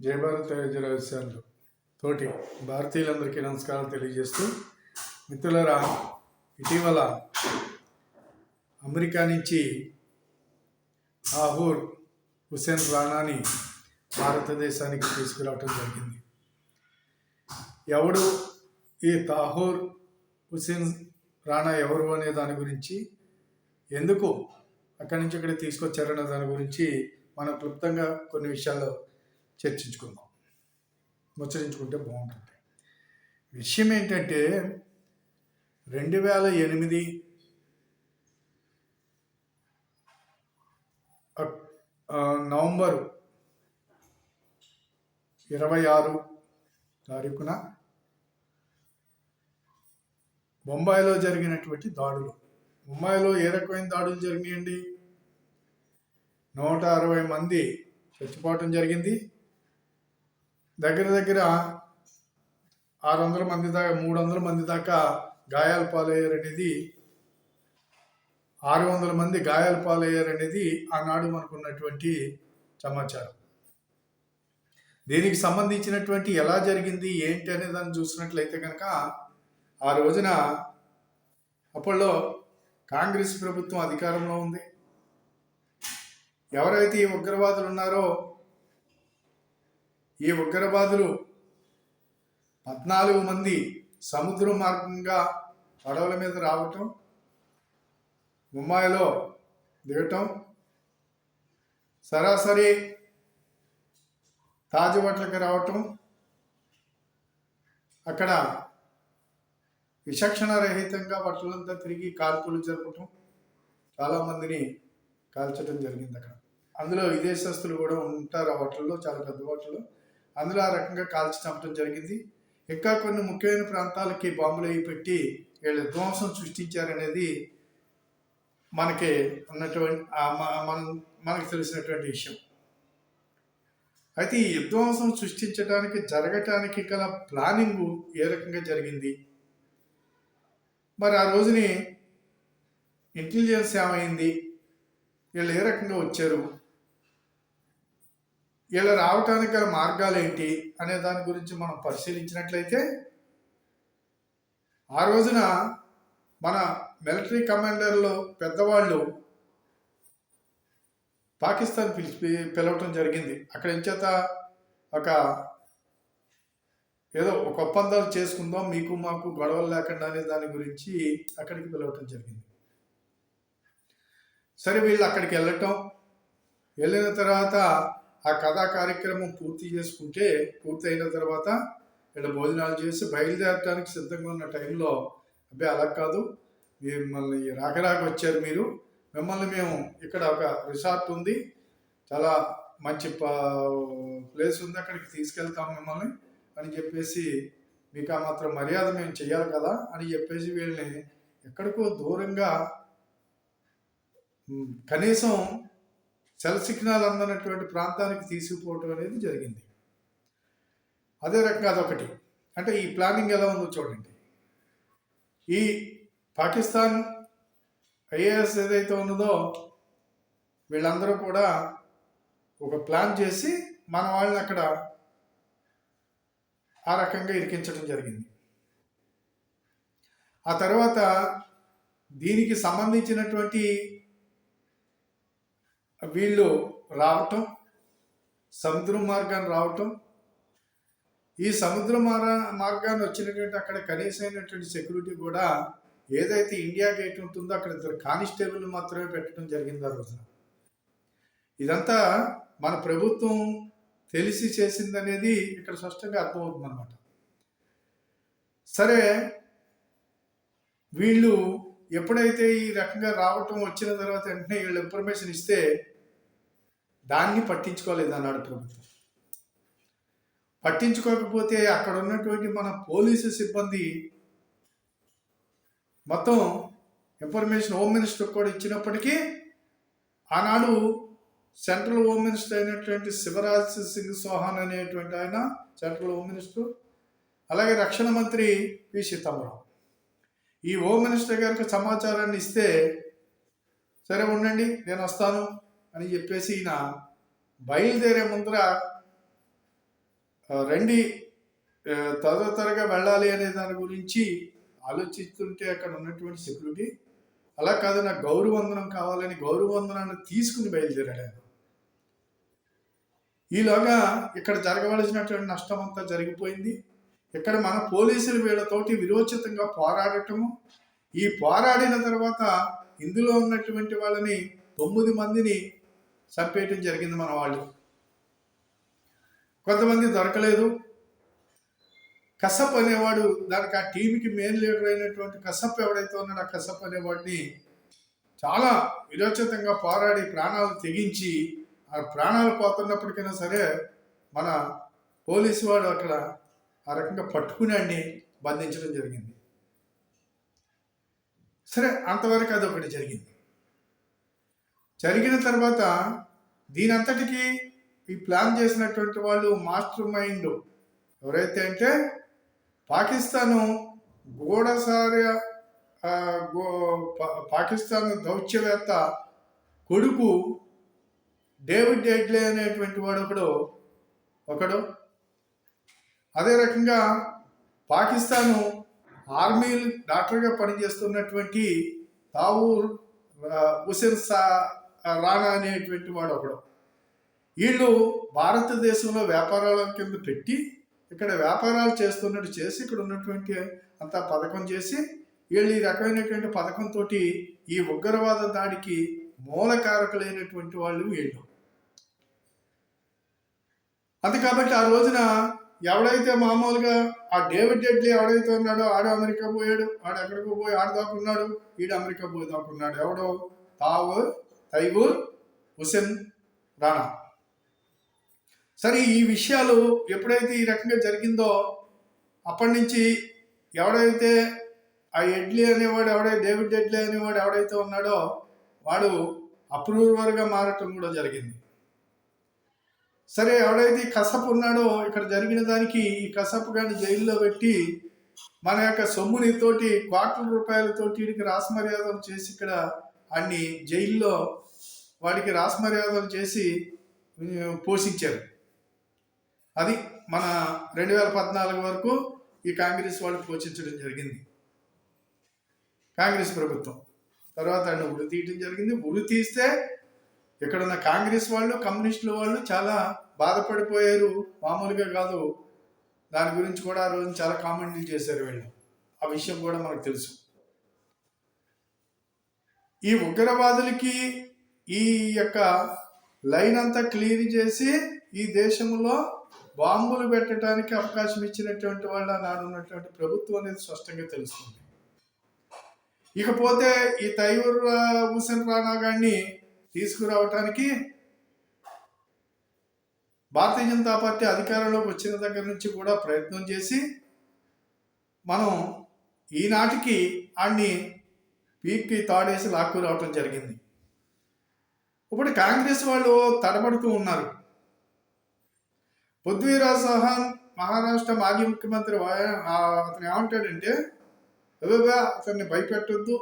జై భారత్ రహస్యాలు తోటి భారతీయులందరికీ నమస్కారాలు తెలియజేస్తూ, మిత్రులరా, ఇటీవల అమెరికా నుంచి తాహూర్ హుసేన్ రాణాని భారతదేశానికి తీసుకురావటం జరిగింది. ఎవడు ఈ తాహూర్ హుసేన్ రాణా ఎవరు అనే దాని గురించి, ఎందుకు అక్కడి నుంచి ఇక్కడ తీసుకొచ్చారనే దాని గురించి మనం క్లుప్తంగా కొన్ని విషయాలు చర్చించుకుందాం, ముచ్చరించుకుంటే బాగుంటుంది. విషయం ఏంటంటే 2008 నవంబర్ 26 తారీఖున బొంబాయిలో జరిగినటువంటి దాడులు. బొంబాయిలో ఏ రకమైన దాడులు జరిగాయండి? 160 మంది చచ్చిపోవటం జరిగింది. దగ్గర 600 మంది దాకా 300 మంది దాకా గాయాల పాలయ్యారనేది 600 మంది గాయాల పాలయ్యారనేది ఆనాడు మనకున్నటువంటి సమాచారం. దీనికి సంబంధించినటువంటి ఎలా జరిగింది ఏంటి అనే దాన్ని చూసినట్లయితే కనుక, ఆ రోజున అప్పట్లో కాంగ్రెస్ ప్రభుత్వం అధికారంలో ఉంది. ఎవరైతే ఈ ఉగ్రవాదులు ఉన్నారో, ఈ ఉగ్రవాదులు 14 మంది సముద్ర మార్గంగా పడవల మీద రావటం, ముంబైలో దిగటం, సరాసరి తాజ్ హోటల్కి రావటం, అక్కడ విచక్షణ రహితంగా బట్టలంతా తిరిగి కాల్పులు జరపటం, చాలామందిని కాల్చడం జరిగింది అక్కడ. అందులో విదేశస్తులు కూడా ఉంటారు ఆ హోటల్లో, చాలా పెద్ద హోటల్లో. అందులో ఆ రకంగా కాల్చి చంపడం జరిగింది. ఇంకా కొన్ని ముఖ్యమైన ప్రాంతాలకి బాంబులు అవి పెట్టి వీళ్ళు ధ్వంసం సృష్టించారనేది మనకి ఉన్నటువంటి మనకు తెలిసినటువంటి విషయం. అయితే ఈ విధ్వంసం సృష్టించడానికి జరగటానికి గల ప్లానింగ్ ఏ రకంగా జరిగింది? మరి ఆ రోజుని ఇంటెలిజెన్స్ ఏమైంది? వీళ్ళు ఏ రకంగా వచ్చారు? వీళ్ళు రావటానికి గల మార్గాలు ఏంటి అనే దాని గురించి మనం పరిశీలించినట్లయితే, ఆ రోజున మన మిలిటరీ కమాండర్లు పెద్దవాళ్ళు పాకిస్తాన్ పిలవటం జరిగింది. అక్కడ ఎంచేత ఏదో ఒక ఒప్పందాలు చేసుకుందాం, మీకు మాకు గొడవలు లేకుండా అనే దాని గురించి అక్కడికి పిలవటం జరిగింది. సరే, వీళ్ళు అక్కడికి వెళ్ళిన తర్వాత ఆ కథా కార్యక్రమం పూర్తి అయిన తర్వాత వీళ్ళు భోజనాలు చేసి బయలుదేరడానికి సిద్ధంగా ఉన్న టైంలో, అబ్బాయి అలా కాదు, మిమ్మల్ని రాకరాక వచ్చారు మీరు, మిమ్మల్ని మేము ఇక్కడ ఒక రిసార్ట్ ఉంది, చాలా మంచి ప్లేస్ ఉంది, అక్కడికి తీసుకెళ్తాం మిమ్మల్ని అని చెప్పేసి, మీకు ఆ మాత్రం మర్యాద మేము చెయ్యాలి కదా అని చెప్పేసి వీళ్ళని ఎక్కడికో దూరంగా, కనీసం సెల్ సిగ్నల్ అందనటువంటి ప్రాంతానికి తీసుకుపోవటం అనేది జరిగింది. అదే రకంగా అదొకటి. అంటే ఈ ప్లానింగ్ ఎలా ఉందో చూడండి. ఈ పాకిస్తాన్ ఐఏఎస్ ఏదైతే ఉన్నదో, వీళ్ళందరూ కూడా ఒక ప్లాన్ చేసి మన వాళ్ళని అక్కడ ఆ రకంగా ఇరికించడం జరిగింది. ఆ తర్వాత దీనికి సంబంధించినటువంటి వీళ్ళు రావటం, సముద్ర మార్గాన్ని రావటం, ఈ సముద్ర మార్గాన్ని వచ్చినటువంటి అక్కడ కనీసమైనటువంటి సెక్యూరిటీ కూడా, ఏదైతే ఇండియా గేట్ ఉంటుందో అక్కడ 2 కానిస్టేబుల్ మాత్రమే పెట్టడం జరిగింది ఆ రోజున. ఇదంతా మన ప్రభుత్వం తెలిసి చేసిందనేది ఇక్కడ స్పష్టంగా అర్థమవుతుంది అన్నమాట. సరే, వీళ్ళు ఎప్పుడైతే ఈ రకంగా రావటం వచ్చిన తర్వాత వెంటనే వీళ్ళు ఇన్ఫర్మేషన్ ఇస్తే దాన్ని పట్టించుకోలేదు అన్నాడు ప్రభుత్వం. పట్టించుకోకపోతే అక్కడ ఉన్నటువంటి మన పోలీసు సిబ్బంది మొత్తం ఇన్ఫర్మేషన్ హోమ్ మినిస్టర్ కూడా ఇచ్చినప్పటికీ, ఆనాడు సెంట్రల్ హోమ్ మినిస్టర్ అయినటువంటి శివరాజ్ సింగ్ చౌహాన్ అనేటువంటి ఆయన సెంట్రల్ హోమ్ మినిస్టర్, అలాగే రక్షణ మంత్రి పి సీతారామరావు, ఈ హోమ్ మినిస్టర్ గారికి సమాచారాన్ని ఇస్తే, సరే ఉండండి నేను వస్తాను అని చెప్పేసి ఈయన బయలుదేరే ముందర రండి తొందరగా వెళ్ళాలి అనే దాని గురించి ఆలోచిస్తుంటే అక్కడ ఉన్నటువంటి సెక్యూరిటీ అలా కాదు, నాకు గౌరవవందనం కావాలని గౌరవవందనాన్ని తీసుకుని బయలుదేరాడు ఆయన. ఈలోగా ఇక్కడ జరగవలసినటువంటి నష్టం అంతా జరిగిపోయింది. ఇక్కడ మన పోలీసులు వీళ్ళతోటి విరోచితంగా పోరాడటము, ఈ పోరాడిన తర్వాత ఇందులో ఉన్నటువంటి వాళ్ళని 9 మందిని చంపేయటం జరిగింది మన వాళ్ళు. కొంతమంది దొరకలేదు. కసప్ అనేవాడు, దానికి ఆ టీంకి మెయిన్ లీడర్ అయినటువంటి కసప్ ఎవడైతే ఉన్నాడో ఆ కసప్ అనేవాడిని చాలా విరోచితంగా పోరాడి ప్రాణాలు తెగించి, ఆ ప్రాణాలు పోతున్నప్పటికైనా సరే మన పోలీసు వాడు అక్కడ ఆ రకంగా పట్టుకుని అన్ని బంధించడం జరిగింది. సరే, అంతవరకు అదొకటి జరిగింది. జరిగిన తర్వాత దీని అంతటికీ ఈ ప్లాన్ చేసినటువంటి వాళ్ళు మాస్టర్ మైండ్ ఎవరైతే అంటే పాకిస్తాను పాకిస్తాన్ దౌత్యవేత్త కొడుకు డేవిడ్ ఎడ్లీ అనేటువంటి వాడు ఒకడు. అదే రకంగా పాకిస్తాను ఆర్మీ డాక్టర్గా పనిచేస్తున్నటువంటి తావూర్ హుసేన్ రాణా అనేటువంటి వాడు ఒకడు. వీళ్ళు భారతదేశంలో వ్యాపారాల కింద పెట్టి ఇక్కడ వ్యాపారాలు చేస్తున్నట్టు చేసి ఇక్కడ ఉన్నటువంటి అంతా పథకం చేసి వీళ్ళు ఈ రకమైనటువంటి పథకంతో ఈ ఉగ్రవాద దాడికి మూలకారకులైనటువంటి వాళ్ళు వీళ్ళు. అంతే కాబట్టి ఆ రోజున ఎవడైతే మామూలుగా ఆ డేవిడ్ ఎడ్లీ ఎవడైతే ఉన్నాడో ఆడు అమెరికా పోయాడు, ఆడు ఎక్కడికో పోయి ఆడు దాక్కున్నాడు, ఈడు అమెరికా పోయి దాక్కున్నాడు. ఎవడో తైవూర్ హుసేన్ రాణా. సరే, ఈ విషయాలు ఎప్పుడైతే ఈ రకంగా జరిగిందో అప్పటి నుంచి ఎవడైతే ఆ ఎడ్లీ అనేవాడు డేవిడ్ ఎడ్లీ అనేవాడు ఎవడైతే ఉన్నాడో వాడు అప్రూవర్గా మారటం కూడా జరిగింది. సరే, ఎవడైతే కసప్ ఉన్నాడో ఇక్కడ జరిగిన దానికి ఈ కసప్ గాని జైల్లో పెట్టి మన యొక్క సొమ్ముని తోటి కోట్ల రూపాయలతోటి వీడికి రాసమర్యాదలు చేసి ఇక్కడ అన్ని జైల్లో వాడికి రాసమర్యాదలు చేసి పోషించారు. అది మన 2014 వరకు ఈ కాంగ్రెస్ వాళ్ళు పోషించడం జరిగింది, కాంగ్రెస్ ప్రభుత్వం. తర్వాత ఆయన ఉరి తీయటం జరిగింది. ఉరి తీస్తే ఇక్కడ ఉన్న కాంగ్రెస్ వాళ్ళు కమ్యూనిస్టుల వాళ్ళు చాలా బాధపడిపోయారు, మామూలుగా కాదు. దాని గురించి కూడా ఆ రోజు చాలా కామెంట్లు చేశారు వీళ్ళు. ఆ విషయం కూడా మనకు తెలుసు. ఈ ఉగ్రవాదులకి ఈ యొక్క లైన్ అంతా క్లియర్ చేసి ఈ దేశంలో బాంబులు పెట్టడానికి అవకాశం ఇచ్చినటువంటి వాళ్ళ నాడు ఉన్నటువంటి ప్రభుత్వం అనేది స్పష్టంగా తెలుస్తుంది. ఇకపోతే ఈ తైవూర్ హుసేన్ రాణా గారిని తీసుకురావటానికి భారతీయ జనతా పార్టీ అధికారంలోకి వచ్చిన దగ్గర నుంచి కూడా ప్రయత్నం చేసి మనం ఈనాటికి ఆడిని పీక్కి తాడేసి లాక్కు రావటం జరిగింది. ఇప్పుడు కాంగ్రెస్ వాళ్ళు తడబడుతూ ఉన్నారు. పృథ్వీరాజ్ చౌహాన్ మహారాష్ట్ర మాజీ ముఖ్యమంత్రి అతను ఏమంటాడంటే, అతన్ని భయపెట్టొద్దు,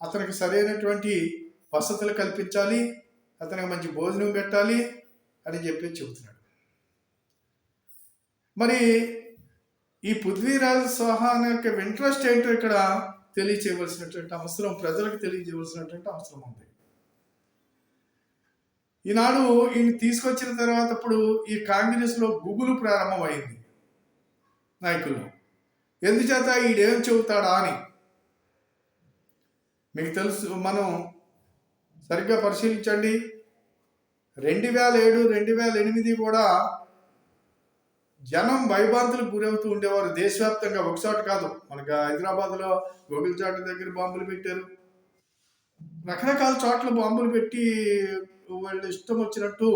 అతనికి సరైనటువంటి వసతులు కల్పించాలి, అతనికి మంచి భోజనం పెట్టాలి అని చెప్పి చెబుతున్నాడు. మరి ఈ పృథ్వీరాజ్ చౌహాన్ యొక్క ఇంట్రెస్ట్ ఏంటో ఇక్కడ తెలియచేయవలసినటువంటి అవసరం, ప్రజలకు తెలియజేయవలసినటువంటి అవసరం ఉంది. ఈనాడు ఈయన తీసుకొచ్చిన తర్వాత ఇప్పుడు ఈ కాంగ్రెస్లో గుబులు ప్రారంభమైంది నాయకులు. ఎందుచేత ఈడేం చెబుతాడా అని మీకు తెలుసు. మనం సరిగ్గా పరిశీలించండి. 2007, 2008 కూడా జనం భయభ్రాంతులకు గురవుతూ ఉండేవారు దేశవ్యాప్తంగా. ఒకచోట కాదు, మనకి హైదరాబాద్లో గోగుల్చాట దగ్గర బాంబులు పెట్టారు, రకరకాల చోట్ల బాంబులు పెట్టి వాళ్ళు ఇష్టం వచ్చినట్టు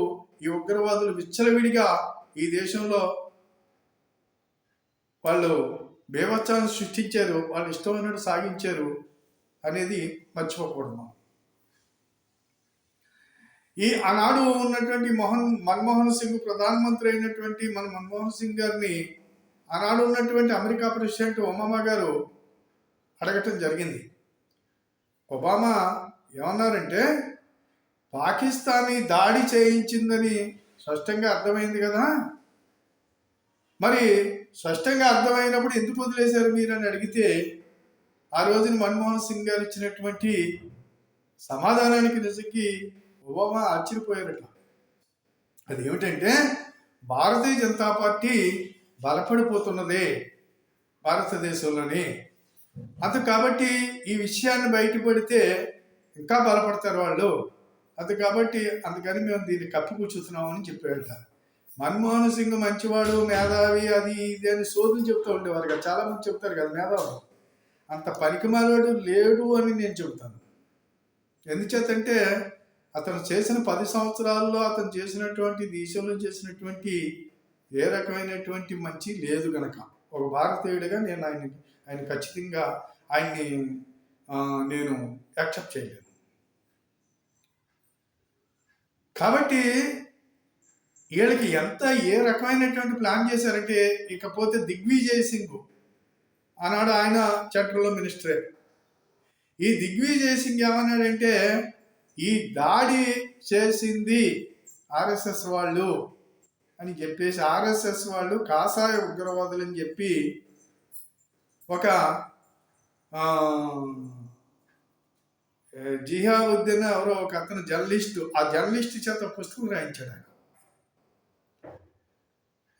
ఈ ఉగ్రవాదులు విచ్చలవిడిగా ఈ దేశంలో వాళ్ళు బేవత్సాన్ని సృష్టించారు, వాళ్ళు ఇష్టమైనట్టు సాగించారు అనేది మర్చిపోకూడదు. ఈ ఆనాడు ఉన్నటువంటి మన్మోహన్ సింగ్ ప్రధానమంత్రి అయినటువంటి మన మన్మోహన్ సింగ్ గారిని ఆనాడు ఉన్నటువంటి అమెరికా ప్రెసిడెంట్ ఒబామా గారు అడగటం జరిగింది. ఒబామా ఏమన్నారంటే, పాకిస్తాన్ని దాడి చేయించిందని స్పష్టంగా అర్థమైంది కదా, మరి స్పష్టంగా అర్థమైనప్పుడు ఎందుకు వదిలేశారు మీరు అని అడిగితే ఆ రోజున మన్మోహన్ సింగ్ గారు ఇచ్చినటువంటి సమాధానానికి నిజంకి ఒబామా ఆశ్చర్యపోయారట. అది ఏమిటంటే భారతీయ జనతా పార్టీ బలపడిపోతున్నదే భారతదేశంలోని, కాబట్టి ఈ విషయాన్ని బయటపడితే ఇంకా బలపడతారు వాళ్ళు, కాబట్టి అందుకని మేము దీన్ని కప్పిపుచ్చుతున్నామని చెప్పాడట. మన్మోహన్ సింగ్ మంచివాడు, మేధావి, అది ఇది అని సోదులు చెప్తూ ఉండేవారు కదా, చాలా మంది చెప్తారు కదా మేధావులు. అంత పనికిమాలాడు లేడు అని నేను చెబుతాను. ఎందుచేతంటే అతను చేసిన 10 సంవత్సరాల్లో అతను చేసినటువంటి దేశంలో చేసినటువంటి ఏ రకమైనటువంటి మంచి లేదు గనక ఒక భారతీయుడిగా నేను ఆయన ఖచ్చితంగా ఆయన్ని నేను యాక్సెప్ట్ చేయలేను. కాబట్టి వీళ్ళకి ఏ రకమైనటువంటి ప్లాన్ చేశారంటే, ఇకపోతే దిగ్విజయ్ సింగ్ ఆనాడు ఆయన సెంట్రల్లో మినిస్టరే. ఈ దిగ్విజయ్ సింగ్ ఏమన్నాడంటే ఈ దాడి చేసింది ఆర్ఎస్ఎస్ వాళ్ళు అని చెప్పేసి, ఆర్ఎస్ఎస్ వాళ్ళు కాషాయ ఉగ్రవాదులు అని చెప్పి ఒక జిహావుద్దీన్ ఎవరో ఒక అతను జర్నలిస్టు, ఆ జర్నలిస్ట్ చేత పుస్తకం రాయించాడు. ఆయన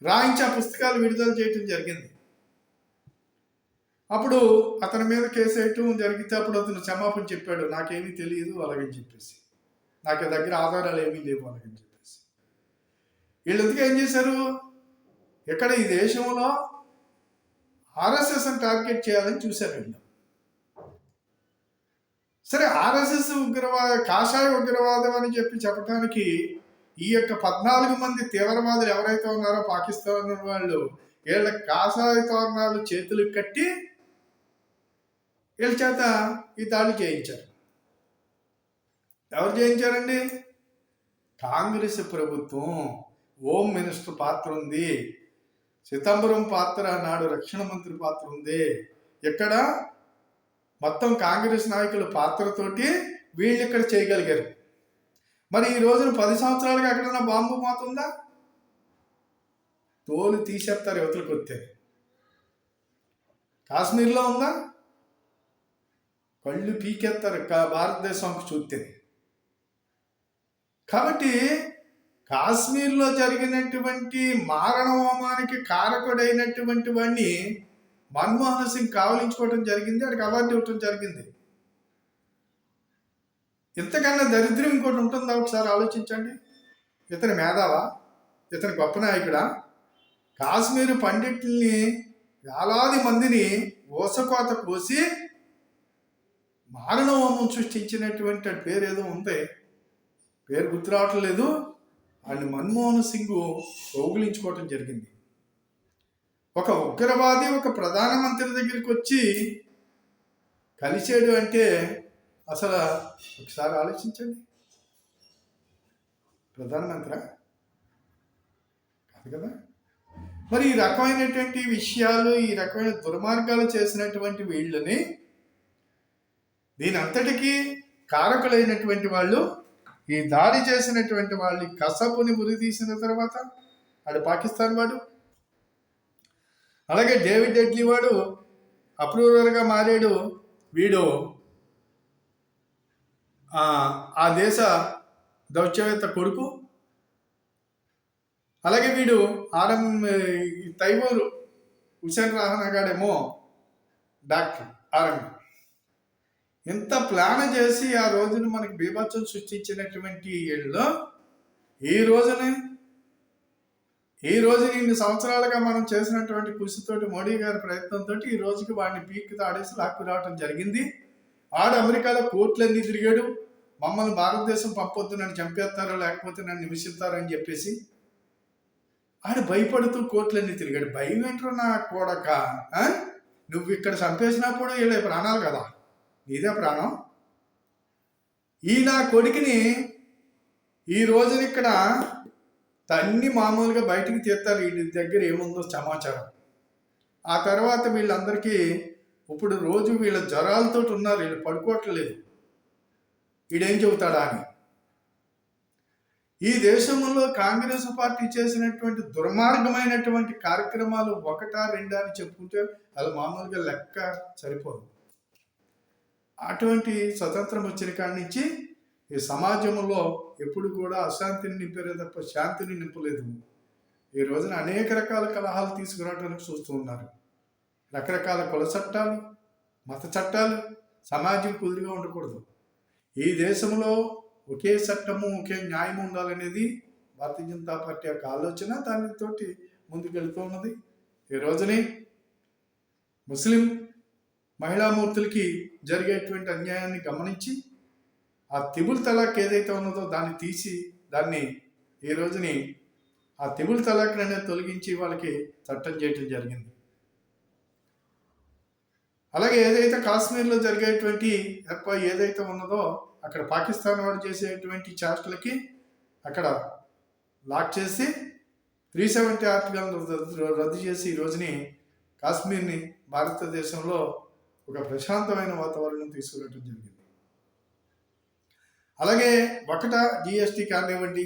రాయించి ఆ పుస్తకాలు విడుదల చేయటం జరిగింది. అప్పుడు అతని మీద కేసు వేయటం జరిగితే అప్పుడు అతను క్షమాపణ చెప్పాడు, నాకేమీ తెలియదు అలాగని చెప్పేసి, నాకు దగ్గర ఆధారాలు ఏమీ లేవు అలాగని చెప్పేసి. వీళ్ళు ఎందుకు ఏం చేశారు, ఇక్కడ ఈ దేశంలో ఆర్ఎస్ఎస్ని టార్గెట్ చేయాలని చూశారు వీళ్ళు. సరే, ఆర్ఎస్ఎస్ కాషాయ ఉగ్రవాదం అని చెప్పడానికి ఈ యొక్క 14 మంది తీవ్రవాదులు ఎవరైతే ఉన్నారో పాకిస్తాన్ వాళ్ళు, వీళ్ళ కాషాయ తోరణాలు చేతులు కట్టి వీళ్ళ చేత ఈ దాడి చేయించారు. ఎవరు చేయించారండి? కాంగ్రెస్ ప్రభుత్వం. హోమ్ మినిస్టర్ పాత్ర ఉంది, చిదంబరం పాత్ర నాడు రక్షణ మంత్రి పాత్ర ఉంది. ఇక్కడ మొత్తం కాంగ్రెస్ నాయకుల పాత్రతోటి వీళ్ళు ఇక్కడ చేయగలిగారు. మరి ఈ రోజున 10 సంవత్సరాలుగా ఎక్కడన్నా బాంబు మాతుందా? తోలు తీసేస్తారు యువతలకు వస్తే. కాశ్మీర్లో ఉందా? కళ్ళు పీకెత్తారు భారతదేశంకి చూస్తే. కాబట్టి కాశ్మీర్లో జరిగినటువంటి మారణ హోమానికి కారకుడైనటువంటి వాడిని మన్మోహన్ సింగ్ కావలించుకోవడం జరిగింది, అక్కడికి అవార్డు ఇవ్వటం జరిగింది. ఇంతకన్నా దరిద్రం ఇంకోటి ఉంటుందా? ఒకసారి ఆలోచించండి. ఇతని మేధావా? ఇతని గొప్ప నాయకుడా? కాశ్మీర్ పండితుల్ని వేలాది మందిని ఊసకోత కోసి మారణ హోమం సృష్టించినటువంటి పేరు ఏదో ఉంది, పేరు గుర్తు రావట్లేదు. ఆయన మన్మోహన్ సింగ్ కౌగిలించుకోవటం జరిగింది. ఒక ఉగ్రవాది ఒక ప్రధానమంత్రి దగ్గరికి వచ్చి కలిసాడు అంటే అసలు ఒకసారి ఆలోచించండి. ప్రధానమంత్రి కాదు కదా. మరి ఈ రకమైనటువంటి విషయాలు, ఈ రకమైన దుర్మార్గాలు చేసినటువంటి వీళ్ళని, దీని అంతటికీ కారకులైనటువంటి వాళ్ళు, ఈ దాడి చేసినటువంటి వాళ్ళని కసపుని ఉరి తీసిన తర్వాత ఆడు పాకిస్తాన్ వాడు, అలాగే డేవిడ్ హెడ్లీ వాడు అప్రూవర్గా మారాడు. వీడు ఆ దేశ దౌత్యవేత్త కొడుకు. అలాగే వీడు తైమూర్ హుసేన్ రాహనా గాడేమో డాక్టర్ ఆర్ఎం. ఇంత ప్లాన్ చేసి ఆ రోజున మనకి బీభత్సం సృష్టించినటువంటి వీళ్ళు ఈ రోజున ఇన్ని సంవత్సరాలుగా మనం చేసినటువంటి కృషితోటి, మోడీ గారి ప్రయత్నంతో ఈ రోజుకి వాడిని పీక్ తాడేసి లాక్కు రావడం జరిగింది. ఆడు అమెరికాలో కోర్టులన్నీ తిరిగాడు, మమ్మల్ని భారతదేశం పంపొద్దు, నన్ను చంపేస్తారో లేకపోతే నన్ను నివసిస్తారో అని చెప్పేసి ఆడు భయపడుతూ కోర్టులన్నీ తిరిగాడు. భయం ఏంటో నా కొడక, నువ్వు ఇక్కడ చంపేసినప్పుడు వీళ్ళ ప్రాణాలు కదా, నీదే ప్రాణం. ఈ నా కొడుకుని ఈ రోజున ఇక్కడ అన్ని మామూలుగా బయటికి తీస్తారు, వీటి దగ్గర ఏముందో సమాచారం. ఆ తర్వాత వీళ్ళందరికీ ఇప్పుడు రోజు వీళ్ళ జ్వరాలతో ఉన్నారు, వీళ్ళు పడుకోవట్లేదు, వీడేం చెబుతాడా అని. ఈ దేశంలో కాంగ్రెస్ పార్టీ చేసినటువంటి దుర్మార్గమైనటువంటి కార్యక్రమాలు ఒకటా రెండా అని చెప్పుకుంటే అది మామూలుగా లెక్క సరిపోదు. అటువంటి స్వతంత్రం వచ్చిన కాడి నుంచి ఈ సమాజంలో ఎప్పుడు కూడా అశాంతిని నింపారే తప్ప శాంతిని నింపలేదు. ఈ రోజున అనేక రకాల కలహాలు తీసుకురావడానికి చూస్తూ ఉన్నారు. రకరకాల కుల చట్టాలు, మత చట్టాలు సమాజం కుదురుగా ఉండకూడదు. ఈ దేశంలో ఒకే చట్టము ఒకే న్యాయం ఉండాలనేది భారతీయ జనతా పార్టీ యొక్క ఆలోచన. దానితోటి ముందుకెళ్తూ ఉన్నది. ఈ రోజుని ముస్లిం మహిళామూర్తులకి జరిగేటువంటి అన్యాయాన్ని గమనించి ఆ తిబుల్ తలాక్ ఏదైతే ఉన్నదో దాన్ని తీసి దాన్ని ఈ రోజుని ఆ తిబుల్ తలాక్ అనేది తొలగించి వాళ్ళకి చట్టం చేయటం జరిగింది. అలాగే ఏదైతే కాశ్మీర్లో జరిగేటువంటి ఏదైతే ఉన్నదో అక్కడ పాకిస్తాన్ వాడు చేసేటువంటి చేష్టలకి అక్కడ లాక్ చేసి 370 ఆర్టికల్ రద్దు చేసి ఈ రోజుని కాశ్మీర్ని భారతదేశంలో ఒక ప్రశాంతమైన వాతావరణం తీసుకురావడం జరిగింది. అలాగే GST కానివ్వండి,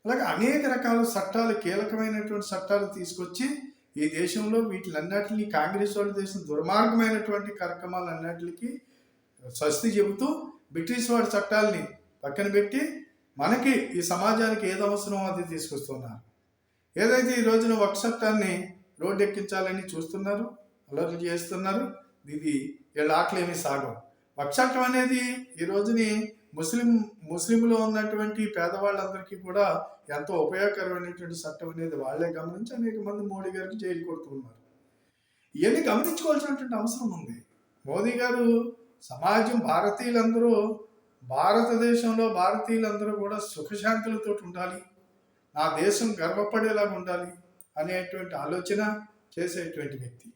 అలాగే అనేక రకాల చట్టాలు, కీలకమైనటువంటి చట్టాలు తీసుకొచ్చి ఈ దేశంలో వీటిలన్నిటిని కాంగ్రెస్ వాళ్ళు చేసిన దుర్మార్గమైనటువంటి కార్యక్రమాలన్నిటికీ స్వస్తి చెబుతూ బ్రిటిష్ వాడి చట్టాలని పక్కన పెట్టి మనకి ఈ సమాజానికి ఏది అవసరమో అది తీసుకొస్తున్నారు. ఏదైతే ఈ రోజున ఒక చట్టాన్ని రోడ్డు ఎక్కించాలని చూస్తున్నారు, అలర్లు చేస్తున్నారు. ఇది వీళ్ళ ఆటలేమి సాగం. ఒక చట్టం అనేది ఈ రోజుని ముస్లింలో ఉన్నటువంటి పేదవాళ్ళందరికీ కూడా ఎంతో ఉపయోగకరమైనటువంటి చట్టం అనేది వాళ్ళే గమనించి అనేక మంది మోడీ గారికి జైలు కొడుతున్నారు. ఇవన్నీ గమనించుకోవాల్సినటువంటి అవసరం ఉంది. మోదీ గారు సమాజం భారతదేశంలో భారతీయులందరూ కూడా సుఖశాంతులతో ఉండాలి, నా దేశం గర్వపడేలాగా ఉండాలి అనేటువంటి ఆలోచన చేసేటువంటి వ్యక్తి.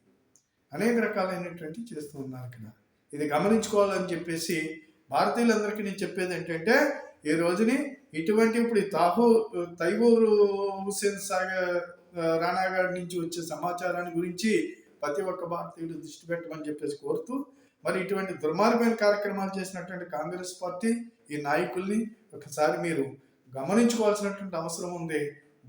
అనేక రకాలైనటువంటి చేస్తూ ఉన్నారు ఇక్కడ. ఇది గమనించుకోవాలని చెప్పేసి భారతీయులందరికీ నేను చెప్పేది ఏంటంటే, ఈ రోజుని ఇటువంటి ఇప్పుడు తైమూర్ హుస్సేన్ రాణా గారి నుంచి వచ్చే సమాచారాన్ని గురించి ప్రతి ఒక్క భారతీయుడు దృష్టి పెట్టమని చెప్పేసి కోరుతూ, మరి ఇటువంటి దుర్మార్గమైన కార్యక్రమాలు చేసినటువంటి కాంగ్రెస్ పార్టీ ఈ నాయకుల్ని ఒకసారి మీరు గమనించుకోవాల్సినటువంటి అవసరం ఉంది.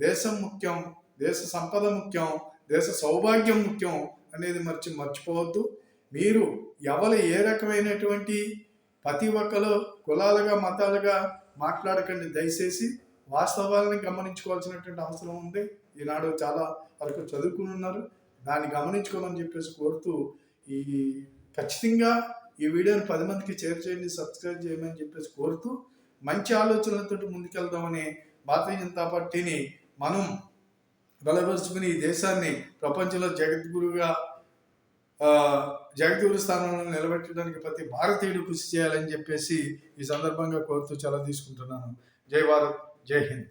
దేశం ముఖ్యం, దేశ సంపద ముఖ్యం, దేశ సౌభాగ్యం ముఖ్యం అనేది మర్చిపోవద్దు. మీరు ఎవరు ఏ రకమైనటువంటి ప్రతి ఒక్కరు కులాలుగా మతాలుగా మాట్లాడకండి. దయచేసి వాస్తవాలను గమనించుకోవాల్సినటువంటి అవసరం ఉంది. ఈనాడు చాలా వరకు చదువుకుని ఉన్నారు, దాన్ని గమనించుకోమని చెప్పేసి కోరుతూ ఖచ్చితంగా ఈ వీడియోని 10 మందికి షేర్ చేయండి, సబ్స్క్రైబ్ చేయమని చెప్పేసి కోరుతూ, మంచి ఆలోచనలతో ముందుకెళ్దామని భారతీయ జనతా పార్టీని మనం బలపరుచుకుని ఈ దేశాన్ని ప్రపంచంలో జగద్గురు స్థానంలో నిలబెట్టడానికి ప్రతి భారతీయుడు కృషి చేయాలని చెప్పేసి ఈ సందర్భంగా కోరుతూ సెలవు తీసుకుంటున్నాను. జై భారత్, జై హింద్.